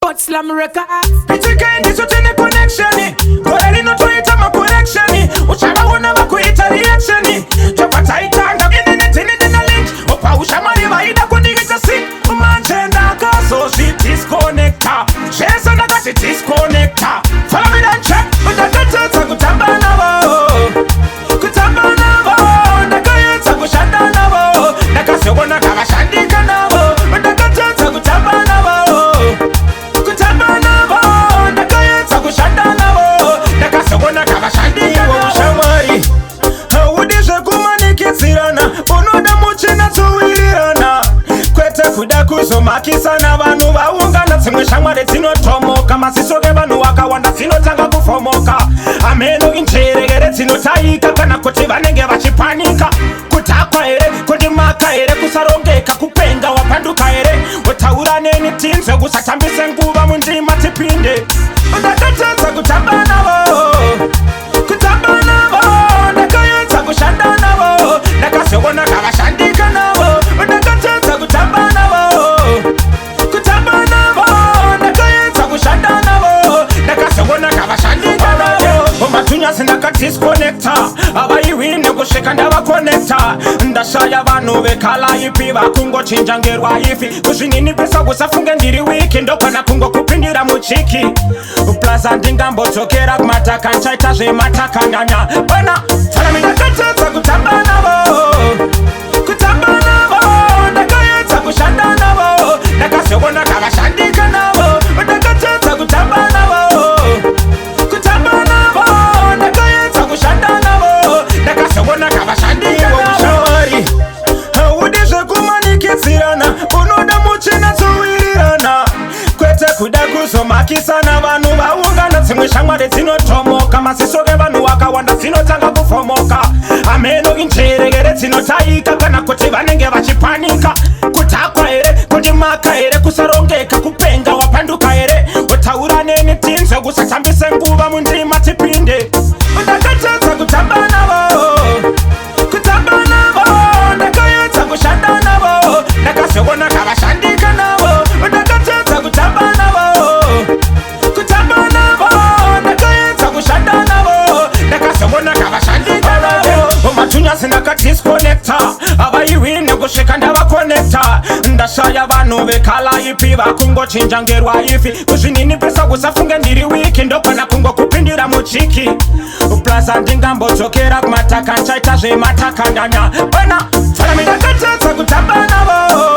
But slam records. Pity kind is within the connection. Korali no tuita ma correction. Uchara wana wakuita reaction. Chapata itanga in the link. Opa ushamari vaida kundigita si. Manchenda kaso she disconnecta. Shesa naga she disconnecta. Follow me and check. Udakata kutamba nabo. Kutamba nabo. Nakayeta kushanda nabo. Nakasogona kavashandika nabo. Udakata kutamba nabo. Kutamba nabo. Nakayeta kushanda nabo. Nakasogona kavashandika nabo. Shamari udishe kumanikitsirana. Unoda muchina tuwirirana. Kwete kuda kuzomakisana. Vanu vaungana tsimwe shamwari dzinotomoka. Masisoke vanu wakawanda dzinotanga kufomoka. Ameno incheregere dzinotaika kana kuti vanenge vachipanika. Kutakwa here, kundimaka here, kusarongeka, kupenga wapanduka here. Wotaura neni tinzwe kusatambise nguva mundima tipinde. Ndakatadza kutamba navo. Kutamba navo. Ndakayedza kushanda navo. Ndakazogona kavashandika navo. Ndakatadza kutamba navo. Kutamba navo. Ndakayedza kushanda navo. Ndakazogona kavashandika navo. Matunya sindaka disconnecta. Avaiwine kusvika ndavaconnecta. Ndashaya vanhu vekala ipi vakungochinja ngerwa ifi. Kuzvininipisa kusafunge ndiri wiki ndokwana kungokupindira muchiki. Plaza ndingambodzokera kumataka nchaita zvematakanyanya. Bana fana mindakatadza kutamba navo. Kutamba navo. Ndakayedza kushanda navo. Ndakazogona kavashandika navo. Ndakatadza kutamba navo. Kutamba navo. Ndakayedza kushanda navo. Ndakazogona kavashandika navo. Udizve kumanikitsirana. Unoda muchina tuwirirana. Kwete kuda kuzomakisana. Vanhu vaungana dzimwe shamwari dzinotomoka. Masisoke vanhu wakawanda dzinotanga kufomoka. Ameno incheregere dzinotaika kana kuti vanenge vachipanika. Kutakwa here, kundimaka here, kusarongeka, kupenga wapanduka here. Wotaura neni tinzwe kusatambise nguva mundima tipinde. Ndakatadza kutamba navo. Kutamba navo. Ndakayedza kushanda navo. Ndakazogona kavashandika navo. Ndakatadza kutamba navo. Kutamba navo. Ndakayedza kushanda navo. Ndakazogona kavashandika navo. Matunya sindaka disconnecta. Avaiwine kusvika ndavaconnecta. Ndashaya vanhu vekala ipi vakungochinja ngerwa ifi. Kuzvininipisa kusafunge ndiri wiki ndokwana kungokupindira muchiki. Plaza ndingambodzokera kumataka nchaita zvematakanyanya. Bana fana mindakatadza kutamba navo.